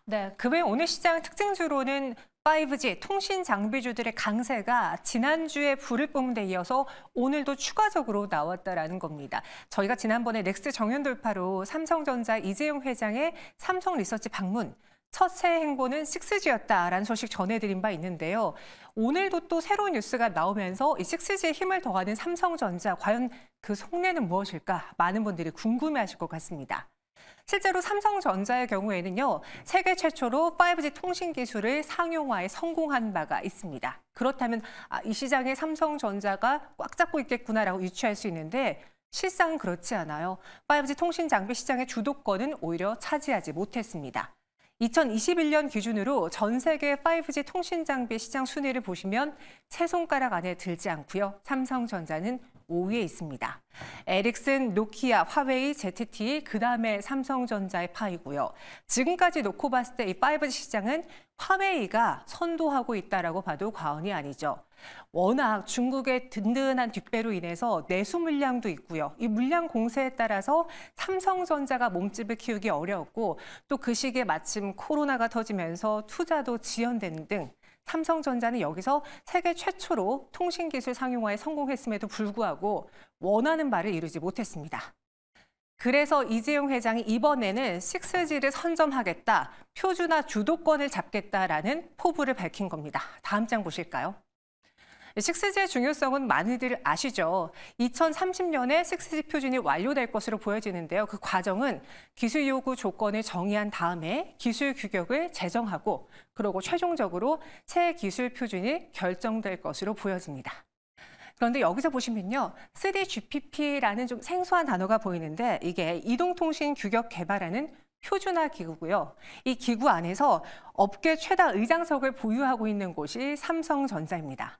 네, 그 외 오늘 시장 특징주로는 5G 통신 장비주들의 강세가 지난주에 불을 뿜은 데 이어서 오늘도 추가적으로 나왔다라는 겁니다. 저희가 지난번에 넥스 정면 돌파로 삼성전자 이재용 회장의 삼성 리서치 방문, 첫 새해 행보는 6G였다라는 소식 전해드린 바 있는데요. 오늘도 또 새로운 뉴스가 나오면서 이 6G에 힘을 더하는 삼성전자, 과연 그 속내는 무엇일까? 많은 분들이 궁금해하실 것 같습니다. 실제로 삼성전자의 경우에는요, 세계 최초로 5G 통신 기술을 상용화에 성공한 바가 있습니다. 그렇다면 이 시장에 삼성전자가 꽉 잡고 있겠구나라고 유추할 수 있는데 실상은 그렇지 않아요. 5G 통신 장비 시장의 주도권은 오히려 차지하지 못했습니다. 2021년 기준으로 전 세계 5G 통신 장비 시장 순위를 보시면 세 손가락 안에 들지 않고요. 삼성전자는 5위에 있습니다. 에릭슨, 노키아, 화웨이, ZTE, 그다음에 삼성전자의 파이고요. 지금까지 놓고 봤을 때 이 5G 시장은 화웨이가 선도하고 있다라고 봐도 과언이 아니죠. 워낙 중국의 든든한 뒷배로 인해서 내수 물량도 있고요. 이 물량 공세에 따라서 삼성전자가 몸집을 키우기 어려웠고 또 그 시기에 마침 코로나가 터지면서 투자도 지연되는 등 삼성전자는 여기서 세계 최초로 통신기술 상용화에 성공했음에도 불구하고 원하는 바를 이루지 못했습니다. 그래서 이재용 회장이 이번에는 6G를 선점하겠다, 표준화 주도권을 잡겠다라는 포부를 밝힌 겁니다. 다음 장 보실까요? 6G의 중요성은 많이들 아시죠. 2030년에 6G 표준이 완료될 것으로 보여지는데요. 그 과정은 기술 요구 조건을 정의한 다음에 기술 규격을 제정하고 그리고 최종적으로 새 기술 표준이 결정될 것으로 보여집니다. 그런데 여기서 보시면요. 3GPP라는 좀 생소한 단어가 보이는데 이게 이동통신 규격 개발하는 표준화 기구고요. 이 기구 안에서 업계 최다 의장석을 보유하고 있는 곳이 삼성전자입니다.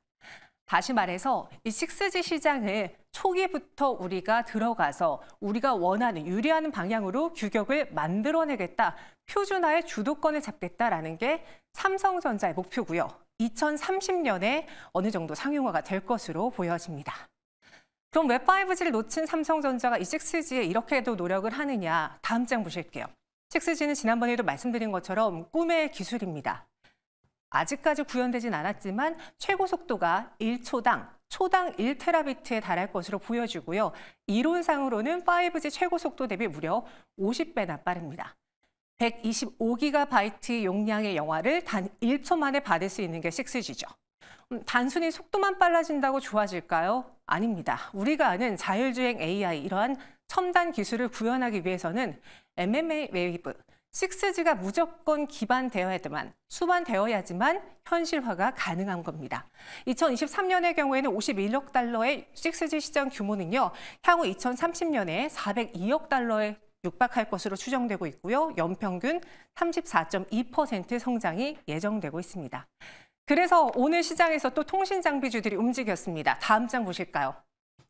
다시 말해서 이 6G 시장을 초기부터 우리가 들어가서 우리가 원하는 유리한 방향으로 규격을 만들어내겠다, 표준화의 주도권을 잡겠다라는 게 삼성전자의 목표고요. 2030년에 어느 정도 상용화가 될 것으로 보여집니다. 그럼 왜 5G를 놓친 삼성전자가 이 6G에 이렇게도 노력을 하느냐? 다음 장 보실게요. 6G는 지난번에도 말씀드린 것처럼 꿈의 기술입니다. 아직까지 구현되진 않았지만 최고 속도가 1초당 초당 1테라비트에 달할 것으로 보여지고요. 이론상으로는 5G 최고 속도 대비 무려 50배나 빠릅니다. 125GB 용량의 영화를 단 1초 만에 받을 수 있는 게 6G죠. 단순히 속도만 빨라진다고 좋아질까요? 아닙니다. 우리가 아는 자율주행 AI, 이러한 첨단 기술을 구현하기 위해서는 MMA 웨이브, 6G가 무조건 수반되어야지만 현실화가 가능한 겁니다. 2023년의 경우에는 51억 달러의 6G 시장 규모는요, 향후 2030년에 402억 달러에 육박할 것으로 추정되고 있고요. 연평균 34.2% 성장이 예정되고 있습니다. 그래서 오늘 시장에서 또 통신 장비주들이 움직였습니다. 다음 장 보실까요?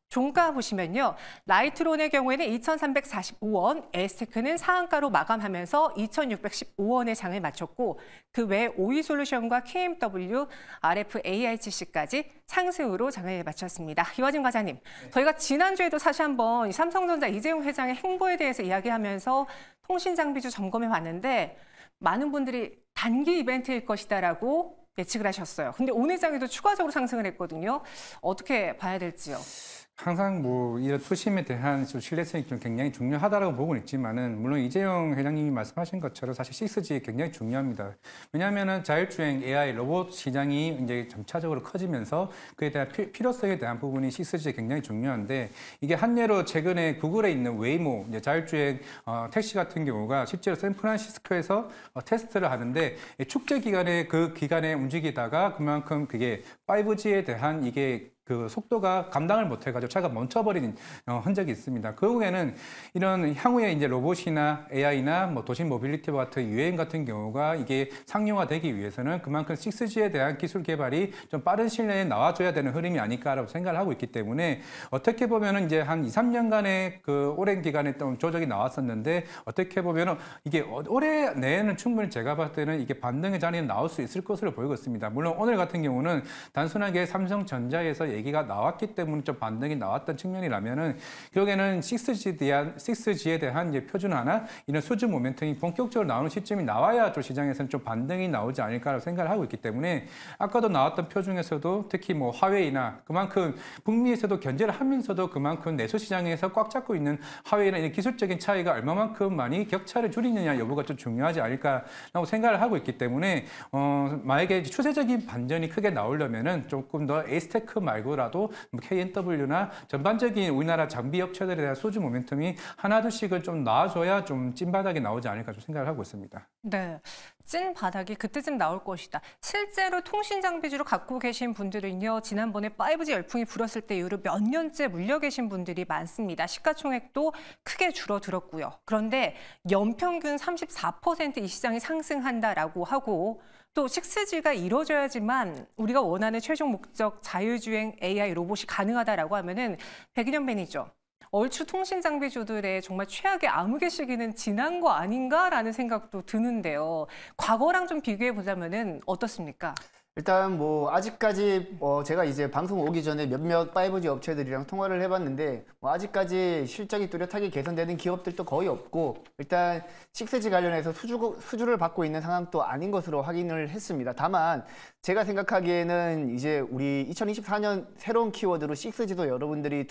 종가 보시면요. 라이트론의 경우에는 2,345원, 에스테크는 상한가로 마감하면서 2,615원의 장을 마쳤고 그 외 오이솔루션과 KMW, RFAICC까지 상승으로 장을 마쳤습니다. 이화진 과장님, 저희가 지난주에도 사실 한번 삼성전자 이재용 회장의 행보에 대해서 이야기하면서 통신장비주 점검해 봤는데 많은 분들이 단기 이벤트일 것이다라고 예측을 하셨어요. 근데 오늘 장에도 추가적으로 상승을 했거든요. 어떻게 봐야 될지요? 항상 이런 투심에 대한 신뢰성이 좀 굉장히 중요하다고 보고는 있지만은 물론 이재용 회장님이 말씀하신 것처럼 사실 6G 굉장히 중요합니다. 왜냐하면은 자율주행 AI 로봇 시장이 이제 점차적으로 커지면서 그에 대한 필요성에 대한 부분이 6G에 굉장히 중요한데 이게 한 예로 최근에 구글에 있는 웨이모 이제 자율주행 택시 같은 경우가 실제로 샌프란시스코에서 테스트를 하는데 축제 기간에 그 기간에 움직이다가 그만큼 그게 5G에 대한 이게 그 속도가 감당을 못해가지고 차가 멈춰버리는 흔적이 있습니다. 결국에는 이런 향후에 이제 로봇이나 AI나 도심 모빌리티와 같은 유행 같은 경우가 이게 상용화되기 위해서는 그만큼 6G에 대한 기술 개발이 좀 빠른 시일 내에 나와줘야 되는 흐름이 아닐까라고 생각을 하고 있기 때문에 어떻게 보면은 이제 한 2, 3년간의 그 오랜 기간에 좀 조정이 나왔었는데 어떻게 보면은 이게 올해 내에는 충분히 제가 봤을 때는 이게 반등의 자리는 나올 수 있을 것으로 보이고 있습니다. 물론 오늘 같은 경우는 단순하게 삼성전자에서 얘기가 나왔기 때문에 좀 반등이 나왔던 측면이라면은 결국에는 6G에 대한 이제 표준화나 이런 수주 모멘텀이 본격적으로 나오는 시점이 나와야 좀 시장에서는 좀 반등이 나오지 않을까라고 생각을 하고 있기 때문에 아까도 나왔던 표 중에서도 특히 뭐 화웨이나 그만큼 북미에서도 견제를 하면서도 그만큼 내수 시장에서 꽉 잡고 있는 화웨이나 이런 기술적인 차이가 얼마만큼 많이 격차를 줄이느냐 여부가 좀 중요하지 않을까라고 생각을 하고 있기 때문에 만약에 추세적인 반전이 크게 나오려면은 조금 더 에이스테크 말고라도 뭐 KNW나 전반적인 우리나라 장비 업체들에 대한 수주 모멘텀이 하나둘씩은 좀 나아져야 좀 찐바닥이 나오지 않을까 좀 생각을 하고 있습니다. 네, 찐 바닥이 그때쯤 나올 것이다. 실제로 통신 장비주로 갖고 계신 분들은요, 지난번에 5G 열풍이 불었을 때 이후로 몇 년째 물려 계신 분들이 많습니다. 시가총액도 크게 줄어들었고요. 그런데 연평균 34% 이 시장이 상승한다라고 하고 또 6G가 이루어져야지만 우리가 원하는 최종 목적 자율주행 AI 로봇이 가능하다라고 하면은 백인연맨이죠. 얼추 통신 장비주들의 정말 최악의 암흑의 시기는 지난 거 아닌가라는 생각도 드는데요. 과거랑 좀 비교해 보자면은 어떻습니까? 일단 뭐 아직까지 제가 이제 방송 오기 전에 몇몇 5G 업체들이랑 통화를 해봤는데 뭐 아직까지 실적이 뚜렷하게 개선되는 기업들도 거의 없고 일단 6G 관련해서 수주를 받고 있는 상황도 아닌 것으로 확인을 했습니다. 다만 제가 생각하기에는 이제 우리 2024년 새로운 키워드로 6G도 여러분들이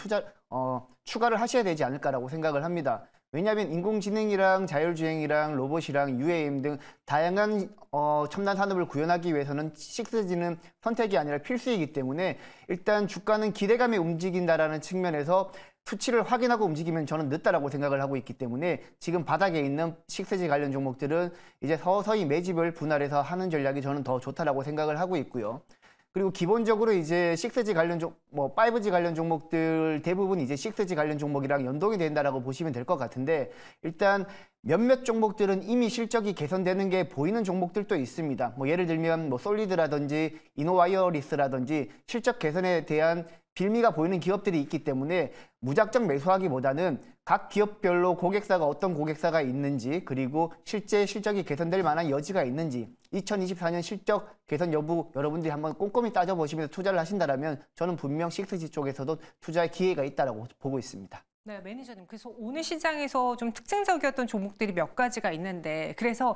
추가를 하셔야 되지 않을까라고 생각을 합니다. 왜냐하면 인공지능이랑 자율주행이랑 로봇이랑 UAM 등 다양한 첨단 산업을 구현하기 위해서는 6G는 선택이 아니라 필수이기 때문에 일단 주가는 기대감에 움직인다라는 측면에서 수치를 확인하고 움직이면 저는 늦다라고 생각을 하고 있기 때문에 지금 바닥에 있는 6G 관련 종목들은 이제 서서히 매집을 분할해서 하는 전략이 저는 더 좋다라고 생각을 하고 있고요. 그리고 기본적으로 이제 6G 관련 5G 관련 종목들 대부분 이제 6G 관련 종목이랑 연동이 된다라고 보시면 될 것 같은데 일단 몇몇 종목들은 이미 실적이 개선되는 게 보이는 종목들도 있습니다. 뭐 예를 들면 뭐 솔리드라든지 이노와이어리스라든지 실적 개선에 대한 빌미가 보이는 기업들이 있기 때문에 무작정 매수하기보다는 각 기업별로 고객사가 어떤 고객사가 있는지 그리고 실제 실적이 개선될 만한 여지가 있는지 2024년 실적 개선 여부 여러분들이 한번 꼼꼼히 따져보시면서 투자를 하신다면 저는 분명 6G 쪽에서도 투자의 기회가 있다고 보고 있습니다. 네, 매니저님. 그래서 오늘 시장에서 좀 특징적이었던 종목들이 몇 가지가 있는데 그래서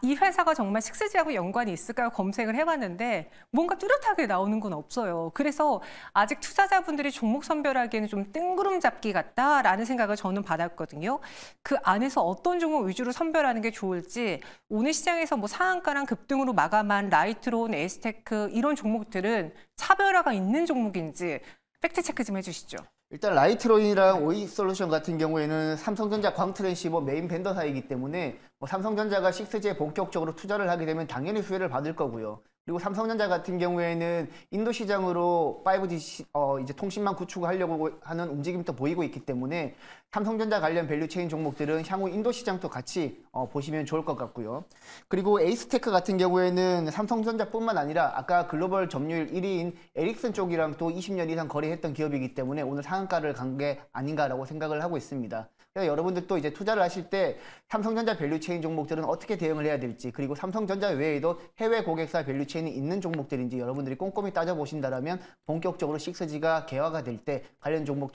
이 회사가 정말 6G하고 연관이 있을까요? 검색을 해봤는데 뭔가 뚜렷하게 나오는 건 없어요. 그래서 아직 투자자분들이 종목 선별하기에는 좀 뜬구름 잡기 같다라는 생각을 저는 받았거든요. 그 안에서 어떤 종목 위주로 선별하는 게 좋을지 오늘 시장에서 뭐 상한가랑 급등으로 마감한 라이트론, 에스테크 이런 종목들은 차별화가 있는 종목인지 팩트체크 좀 해주시죠. 일단 라이트론이랑 오이솔루션 같은 경우에는 삼성전자 광트랜시버 메인 벤더사이기 때문에 뭐 삼성전자가 6G에 본격적으로 투자를 하게 되면 당연히 수혜를 받을 거고요. 그리고 삼성전자 같은 경우에는 인도 시장으로 5G 이제 통신망 구축하려고 하는 움직임도 보이고 있기 때문에 삼성전자 관련 밸류체인 종목들은 향후 인도 시장도 같이 보시면 좋을 것 같고요. 그리고 에이스테크 같은 경우에는 삼성전자뿐만 아니라 아까 글로벌 점유율 1위인 에릭슨 쪽이랑 또 20년 이상 거래했던 기업이기 때문에 오늘 상한가를 간 게 아닌가라고 생각을 하고 있습니다. 그래서 여러분들도 이제 투자를 하실 때 삼성전자 밸류체인 종목들은 어떻게 대응을 해야 될지 그리고 삼성전자 외에도 해외 고객사 밸류체인이 있는 종목들인지 여러분들이 꼼꼼히 따져보신다면 본격적으로 6G가 개화가 될 때 관련 종목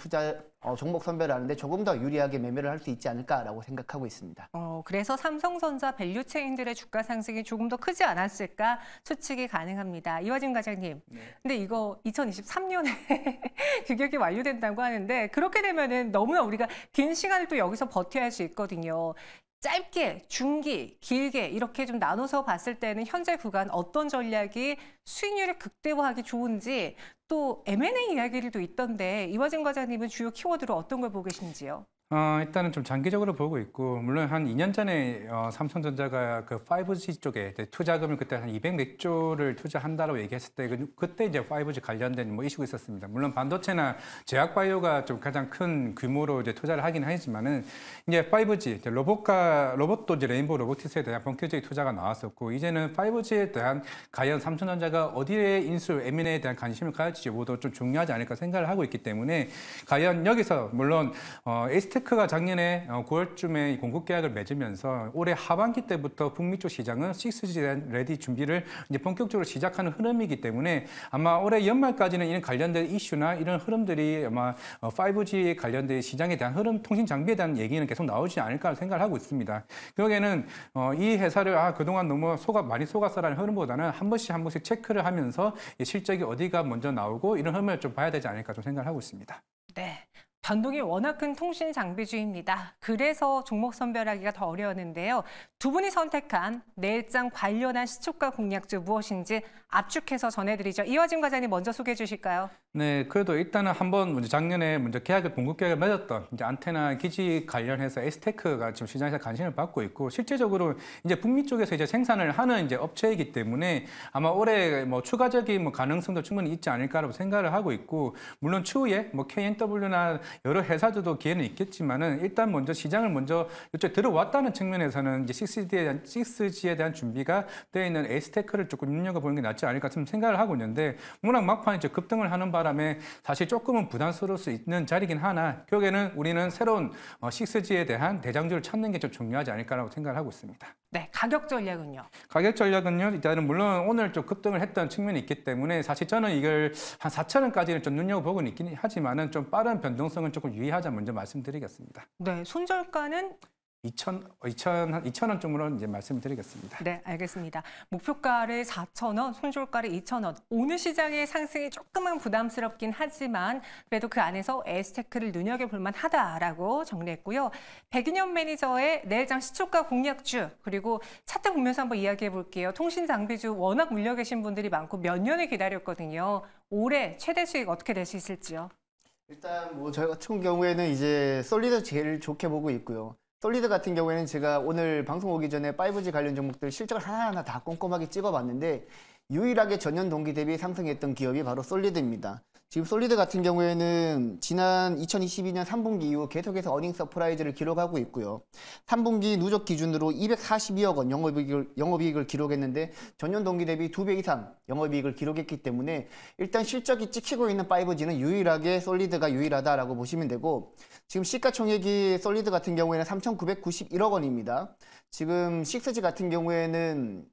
종목 선별하는데 조금 더 유리하게 매매를 할 수 있지 않을까라고 생각하고 있습니다. 그래서 삼성전자 밸류체인들의 주가 상승이 조금 더 크지 않았을까 추측이 가능합니다. 이화진 과장님, 네. 근데 이거 2023년에 규격이 완료된다고 하는데 그렇게 되면은 너무나 우리가 긴 시간을 또 여기서 버텨야 할 수 있거든요. 짧게, 중기, 길게 이렇게 좀 나눠서 봤을 때는 현재 구간 어떤 전략이 수익률을 극대화하기 좋은지 또 M&A 이야기를 또 있던데 이화진 과장님은 주요 키워드로 어떤 걸 보고 계신지요? 일단은 좀 장기적으로 보고 있고 물론 한 2년 전에 삼성전자가 그 5G 쪽에 투자금을 그때 한 200몇 조를 투자한다고 얘기했을 때 그때 이제 5G 관련된 뭐 이슈가 있었습니다. 물론 반도체나 제약바이오가 좀 가장 큰 규모로 이제 투자를 하긴 하지만은 이제 5G 로봇도 이제 레인보우 로보티스에 대한 본격적인 투자가 나왔었고 이제는 5G에 대한 과연 삼성전자가 어디에 인수 M&A에 대한 관심을 가질지 모두 좀 중요하지 않을까 생각을 하고 있기 때문에 과연 여기서 물론 에스테크 에스테크가 작년에 9월쯤에 공급 계약을 맺으면서 올해 하반기 때부터 북미 쪽 시장은 6G 레디 준비를 이제 본격적으로 시작하는 흐름이기 때문에 아마 올해 연말까지는 이런 관련된 이슈나 이런 흐름들이 아마 5G 관련된 시장에 대한 흐름, 통신 장비에 대한 얘기는 계속 나오지 않을까 생각을 하고 있습니다. 결국에는 이 회사를 그동안 너무 많이 속았어라는 흐름보다는 한 번씩 체크를 하면서 실적이 어디가 먼저 나오고 이런 흐름을 좀 봐야 되지 않을까 좀 생각을 하고 있습니다. 네. 변동이 워낙 큰 통신 장비주입니다. 그래서 종목 선별하기가 더 어려웠는데요. 두 분이 선택한 내일장 관련한 시초가 공략주 무엇인지 압축해서 전해드리죠. 이화진 과장님 먼저 소개해 주실까요? 네, 그래도 일단은 한번 작년에 공급 계약을 맺었던 이제 안테나 기지 관련해서 에스테크가 지금 시장에서 관심을 받고 있고 실제적으로 이제 북미 쪽에서 이제 생산을 하는 이제 업체이기 때문에 아마 올해 추가적인 가능성도 충분히 있지 않을까라고 생각을 하고 있고 물론 추후에 KNW나 여러 회사들도 기회는 있겠지만은 일단 먼저 시장을 이쪽에 들어왔다는 측면에서는 이제 6G에 대한 준비가 되어 있는 에스테크를 조금 눈여겨보는 게 낫지 않을까 좀 생각을 하고 있는데 워낙 막판에 이제 급등을 하는 바람에 사실 조금은 부담스러울 수 있는 자리긴 하나 결국에는 우리는 새로운 6G에 대한 대장주를 찾는 게 좀 중요하지 않을까라고 생각을 하고 있습니다. 네, 가격 전략은요? 가격 전략은요. 일단은 물론 오늘 좀 급등을 했던 측면이 있기 때문에 사실 저는 이걸 한 4,000원까지는 좀 눈여겨보고는 있긴 하지만은 좀 빠른 변동성은 조금 유의하자 먼저 말씀드리겠습니다. 네, 손절가는 2,000원 쪽으로 이제 말씀드리겠습니다. 네, 알겠습니다. 목표가를 4,000원, 손절가를 2,000원. 오늘 시장의 상승이 조금은 부담스럽긴 하지만 그래도 그 안에서 에스테크를 눈여겨볼 만하다라고 정리했고요. 백인현 매니저의 내일장 시초가 공략주 그리고 차트 보면서 한번 이야기해 볼게요. 통신 장비주 워낙 물려 계신 분들이 많고 몇 년을 기다렸거든요. 올해 최대 수익 어떻게 낼 수 있을지요? 일단 저희 같은 경우에는 이제 솔리드 제일 좋게 보고 있고요. 솔리드 같은 경우에는 제가 오늘 방송 오기 전에 5G 관련 종목들 실적을 하나하나 다 꼼꼼하게 찍어봤는데 유일하게 전년 동기 대비 상승했던 기업이 바로 솔리드입니다. 지금 솔리드 같은 경우에는 지난 2022년 3분기 이후 계속해서 어닝 서프라이즈를 기록하고 있고요. 3분기 누적 기준으로 242억 원 영업이익을 기록했는데 전년 동기 대비 2배 이상 영업이익을 기록했기 때문에 일단 실적이 찍히고 있는 5G는 유일하게 솔리드가 유일하다라고 보시면 되고 지금 시가총액이 솔리드 같은 경우에는 3,991억 원입니다. 지금 6G 같은 경우에는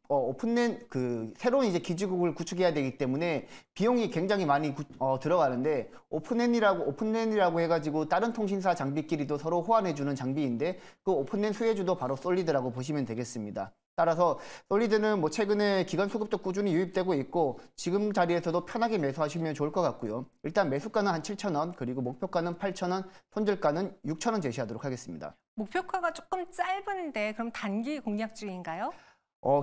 새로운 이제 기지국을 구축해야 되기 때문에 비용이 굉장히 많이 들어가는데 오픈랜이라고 해가지고 다른 통신사 장비끼리도 서로 호환해주는 장비인데 그 오픈랜 수혜주도 바로 솔리드라고 보시면 되겠습니다. 따라서 솔리드는 최근에 기관 수급도 꾸준히 유입되고 있고 지금 자리에서도 편하게 매수하시면 좋을 것 같고요. 일단 매수가는 한 7,000원 그리고 목표가는 8,000원, 손절가는 6,000원 제시하도록 하겠습니다. 목표가가 조금 짧은데 그럼 단기 공략주인가요?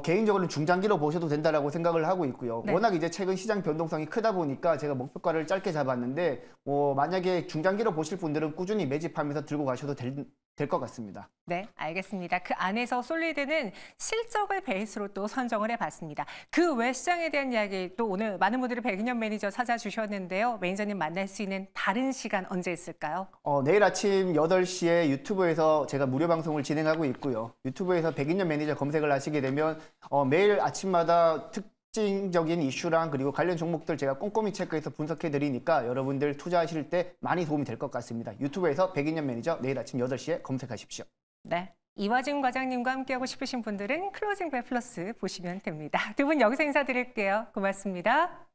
개인적으로는 중장기로 보셔도 된다라고 생각을 하고 있고요. 네. 워낙 이제 최근 시장 변동성이 크다 보니까 제가 목표가를 짧게 잡았는데 만약에 중장기로 보실 분들은 꾸준히 매집하면서 들고 가셔도 될 것 같습니다. 네, 알겠습니다. 그 안에서 솔리드는 실적을 베이스로 또 선정을 해봤습니다. 그 외 시장에 대한 이야기 또 오늘 많은 분들이 백인현 매니저 찾아주셨는데요. 매니저님 만날 수 있는 다른 시간 언제 있을까요? 내일 아침 8시에 유튜브에서 제가 무료 방송을 진행하고 있고요. 유튜브에서 백인현 매니저 검색을 하시게 되면 매일 아침마다 특징적인 이슈랑 그리고 관련 종목들 제가 꼼꼼히 체크해서 분석해 드리니까 여러분들 투자하실 때 많이 도움이 될 것 같습니다. 유튜브에서 백인현 매니저 내일 아침 8시에 검색하십시오. 네. 이화진 과장님과 함께하고 싶으신 분들은 클로징 벨 플러스 보시면 됩니다. 두 분 여기서 인사드릴게요. 고맙습니다.